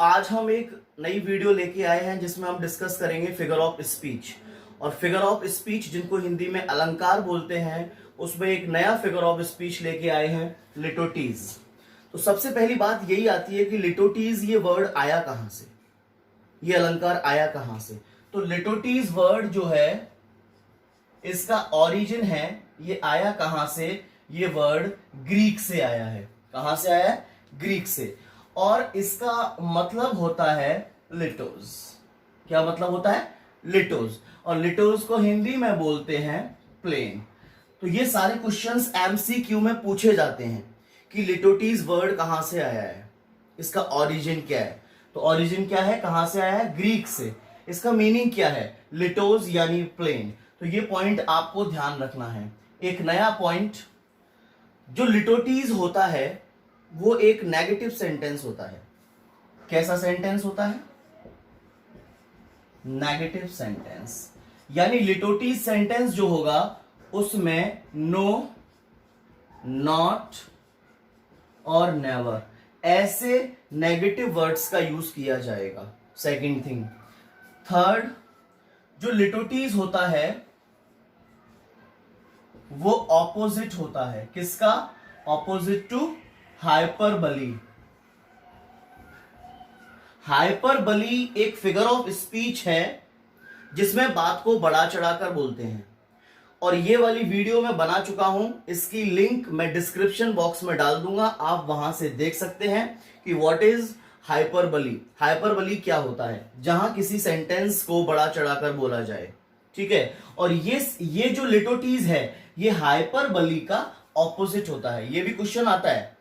आज हम एक नई वीडियो लेके आए हैं जिसमें हम डिस्कस करेंगे फिगर ऑफ स्पीच। और फिगर ऑफ स्पीच जिनको हिंदी में अलंकार बोलते हैं, उसमें एक नया फिगर ऑफ स्पीच लेके आए हैं, लिटोटीज। तो सबसे पहली बात यही आती है कि लिटोटीज ये वर्ड आया कहां से, ये अलंकार आया कहां से। तो लिटोटीज वर्ड जो है इसका ओरिजिन है, ये आया कहां से, ये वर्ड ग्रीक से आया है। कहां से आया है? ग्रीक से। और इसका मतलब होता है लिटोस। क्या मतलब होता है? लिटोस। और लिटोस को हिंदी में बोलते हैं प्लेन। तो ये सारे क्वेश्चंस एमसीक्यू में पूछे जाते हैं कि लिटोटीज वर्ड कहां से आया है, इसका ओरिजिन क्या है। तो ओरिजिन क्या है, कहां से आया है? ग्रीक से। इसका मीनिंग क्या है? लिटोस यानी प्लेन। तो ये पॉइंट आपको ध्यान रखना है। एक नया पॉइंट, जो लिटोटीज होता है वो एक नेगेटिव सेंटेंस होता है। कैसा सेंटेंस होता है? Negative sentence. यानी लिटोटीज सेंटेंस जो होगा उसमें नो, नॉट और नेवर ऐसे नेगेटिव वर्ड्स का यूज किया जाएगा। Second thing. थर्ड, जो लिटोटीज होता है वो ऑपोजिट होता है। किसका? Opposite to hyperbole. हाइपरबली एक फिगर ऑफ स्पीच है जिसमें बात को बढ़ा चढ़ाकर बोलते हैं। और ये वाली वीडियो मैं बना चुका हूं, इसकी लिंक मैं डिस्क्रिप्शन बॉक्स में डाल दूंगा, आप वहां से देख सकते हैं कि व्हाट इज हाइपरबली। हाइपरबली क्या होता है? जहां किसी सेंटेंस को बढ़ा चढ़ाकर बोला जाए। ठीक है। और ये जो लिटोटीज है ये हाइपरबली का ऑपोजिट होता है। ये भी क्वेश्चन आता है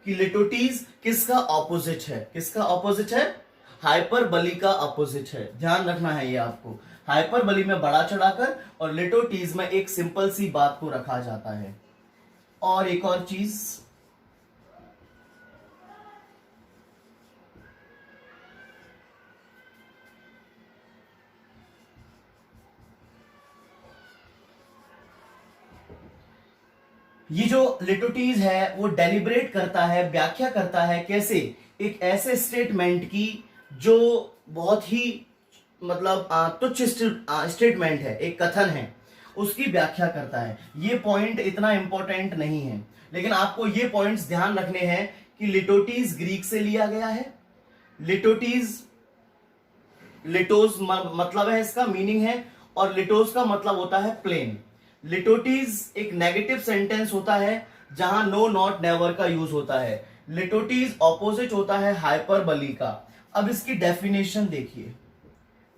कि लिटोटीज किसका ऑपोजिट है? किसका ऑपोजिट है? हाइपरबली का ऑपोजिट है। ध्यान रखना है ये आपको। हाइपरबली में बढ़ा चढ़ाकर और लिटोटीज में एक सिंपल सी बात को रखा जाता है। और एक और चीज, ये जो लिटोटीज है वो डेलिब्रेट करता है, व्याख्या करता है कैसे, एक ऐसे स्टेटमेंट की जो बहुत ही मतलब तुच्छ स्टेटमेंट है, एक कथन है, उसकी व्याख्या करता है। ये पॉइंट इतना इंपॉर्टेंट नहीं है, लेकिन आपको ये पॉइंट्स ध्यान रखने हैं कि लिटोटीज ग्रीक से लिया गया है। लिटोटीज, लिटोस मतलब है, इसका मीनिंग है, और लिटोस का मतलब होता है प्लेन। लिटोटीज एक नेगेटिव सेंटेंस होता है जहां नो, नॉट, नेवर का यूज होता है। लिटोटीज ऑपोजिट होता है हाइपरबली का। अब इसकी डेफिनेशन देखिए,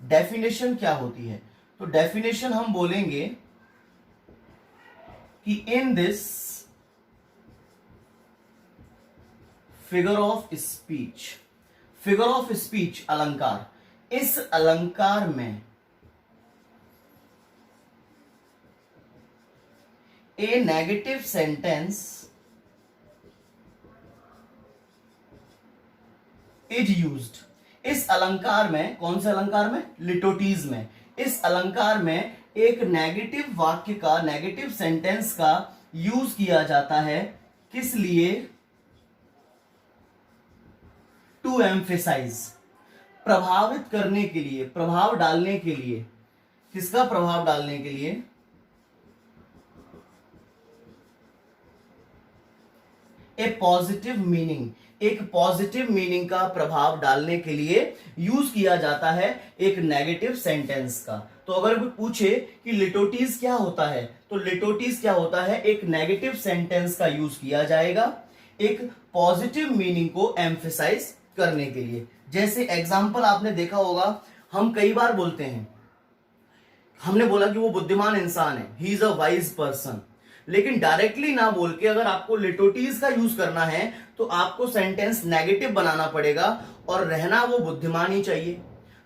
डेफिनेशन क्या होती है? तो डेफिनेशन हम बोलेंगे कि in this figure of speech, figure of speech अलंकार, इस अलंकार में ए नेगेटिव सेंटेंस इज यूज्ड। इस अलंकार में, कौन से अलंकार में? लिटोटीज में। इस अलंकार में एक नेगेटिव वाक्य का, नेगेटिव सेंटेंस का यूज किया जाता है। किस लिए? टू एम्फेसाइज, प्रभावित करने के लिए, प्रभाव डालने के लिए। किसका प्रभाव डालने के लिए? ए पॉजिटिव मीनिंग, एक पॉजिटिव मीनिंग का प्रभाव डालने के लिए यूज किया जाता है एक नेगेटिव सेंटेंस का। तो अगर कोई पूछे कि लिटोटीज क्या होता है, तो लिटोटीज क्या होता है? एक नेगेटिव सेंटेंस का यूज किया जाएगा एक पॉजिटिव मीनिंग को एम्फेसाइज करने के लिए। जैसे एग्जाम्पल आपने देखा होगा, हम कई बार बोलते हैं, हमने बोला कि वो बुद्धिमान इंसान है, ही इज अ वाइज पर्सन। लेकिन डायरेक्टली ना बोल के अगर आपको लिटोटीज का यूज करना है तो आपको सेंटेंस नेगेटिव बनाना पड़ेगा, और रहना वो बुद्धिमान ही चाहिए।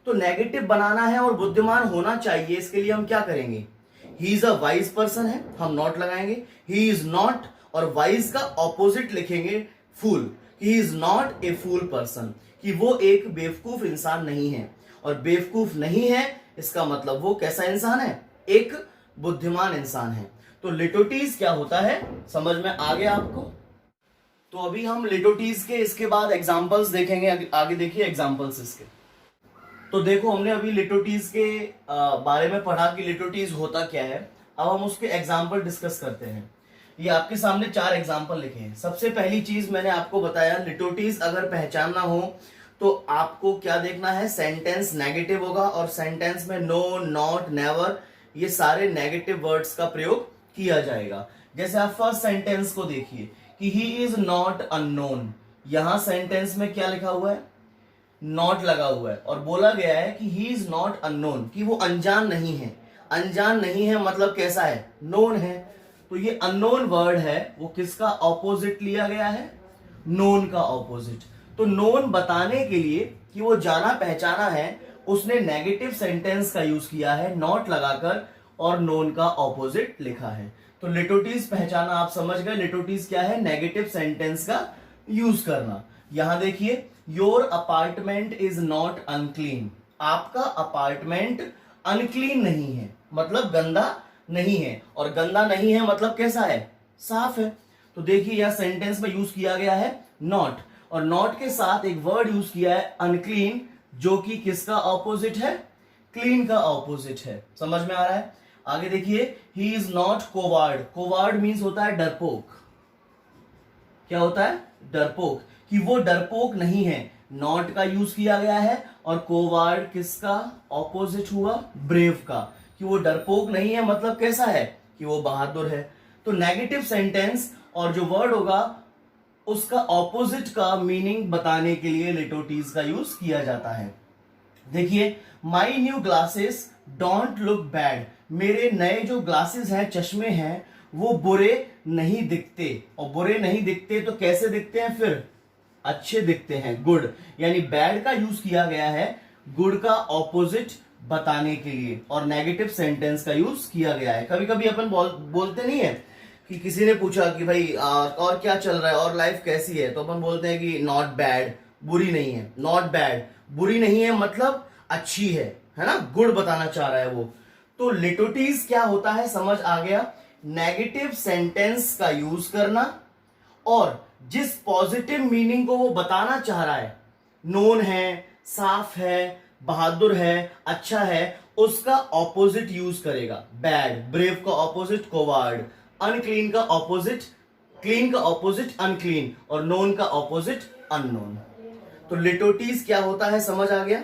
तो नेगेटिव बनाना है और बुद्धिमान होना चाहिए, इसके लिए हम क्या करेंगे? He is a wise person है, हम नॉट लगाएंगे। ही इज नॉट, और वाइज का ऑपोजिट लिखेंगे fool. He is not a fool person, कि वो एक बेवकूफ इंसान नहीं है। और बेवकूफ नहीं है इसका मतलब वो कैसा इंसान है? एक बुद्धिमान इंसान है। तो लिटोटीज क्या होता है, समझ में आ गया आपको? तो अभी हम लिटोटीज के इसके बाद एग्जांपल्स देखेंगे, आगे देखिए एग्जांपल्स इसके। तो देखो हमने अभी लिटोटीज के बारे में पढ़ा कि लिटोटीज होता क्या है। अब हम उसके एग्जांपल डिस्कस करते हैं। ये आपके सामने 4 एग्जांपल लिखे हैं। सबसे पहली चीज मैंने आपको बताया, लिटोटीज अगर पहचानना हो तो आपको क्या देखना है, सेंटेंस नेगेटिव होगा और सेंटेंस में नो, नॉट, नेवर ये सारे नेगेटिव वर्ड्स का प्रयोग किया जाएगा। जैसे आप फर्स्ट सेंटेंस को देखिए कि ही इज नॉट अननोन, यहां सेंटेंस में क्या लिखा हुआ है, नॉट लगा हुआ है और बोला गया है कि ही इज नॉट अननोन, कि वो अनजान नहीं है। अनजान नहीं है मतलब कैसा है, नोन है। तो ये अननोन वर्ड है वो किसका ऑपोजिट लिया गया है, नोन का ऑपोजिट। तो नोन बताने के लिए कि वो जाना पहचाना है, उसने नेगेटिव सेंटेंस का यूज किया है नॉट लगाकर और नोन का ऑपोजिट लिखा है। तो लिटोटीज पहचाना आप समझ गए। लिटोटीज क्या है, नेगेटिव सेंटेंस का यूज करना। यहां देखिए, your apartment is not unclean, आपका अपार्टमेंट अनक्लीन नहीं है मतलब गंदा नहीं है, और गंदा नहीं है मतलब कैसा है, साफ है। तो देखिए यह सेंटेंस में यूज किया गया है नॉट, और नॉट के साथ एक वर्ड यूज किया है अनक्लीन, जो कि किसका ऑपोजिट है, क्लीन का ऑपोजिट है। समझ में आ रहा है। आगे देखिए, ही इज नॉट कोवार्ड, कोवार्ड मीन्स होता है डरपोक। क्या होता है, डरपोक, कि वो डरपोक नहीं है, नॉट का यूज किया गया है, और कोवार्ड किसका ऑपोजिट हुआ, ब्रेव का, कि वो डरपोक नहीं है मतलब कैसा है, कि वो बहादुर है। तो नेगेटिव सेंटेंस और जो वर्ड होगा उसका ऑपोजिट का मीनिंग बताने के लिए लिटोटीज का यूज किया जाता है। देखिए, my new glasses don't look bad, मेरे नए जो ग्लासेस हैं, चश्मे हैं, वो बुरे नहीं दिखते। और बुरे नहीं दिखते तो कैसे दिखते हैं, फिर अच्छे दिखते हैं, गुड। यानी बैड का यूज किया गया है गुड का ऑपोजिट बताने के लिए, और नेगेटिव सेंटेंस का यूज किया गया है। कभी कभी अपन बोलते नहीं है कि किसी ने पूछा कि भाई और क्या चल रहा है और लाइफ कैसी है, तो अपन बोलते हैं कि नॉट बैड, बुरी नहीं है। नॉट बैड, बुरी नहीं है मतलब अच्छी है ना, गुड बताना चाह रहा है वो। तो लिटोटीज क्या होता है, समझ आ गया, नेगेटिव सेंटेंस का यूज करना और जिस पॉजिटिव मीनिंग को वो बताना चाह रहा है, नोन है, साफ है, बहादुर है, अच्छा है, उसका ऑपोजिट यूज करेगा। बैड, ब्रेव का ऑपोजिट कोवार्ड, अनक्लीन का ऑपोजिट क्लीन, का ऑपोजिट अनक्लीन, और नोन का ऑपोजिट अननोन। तो लिटोटीज क्या होता है समझ आ गया।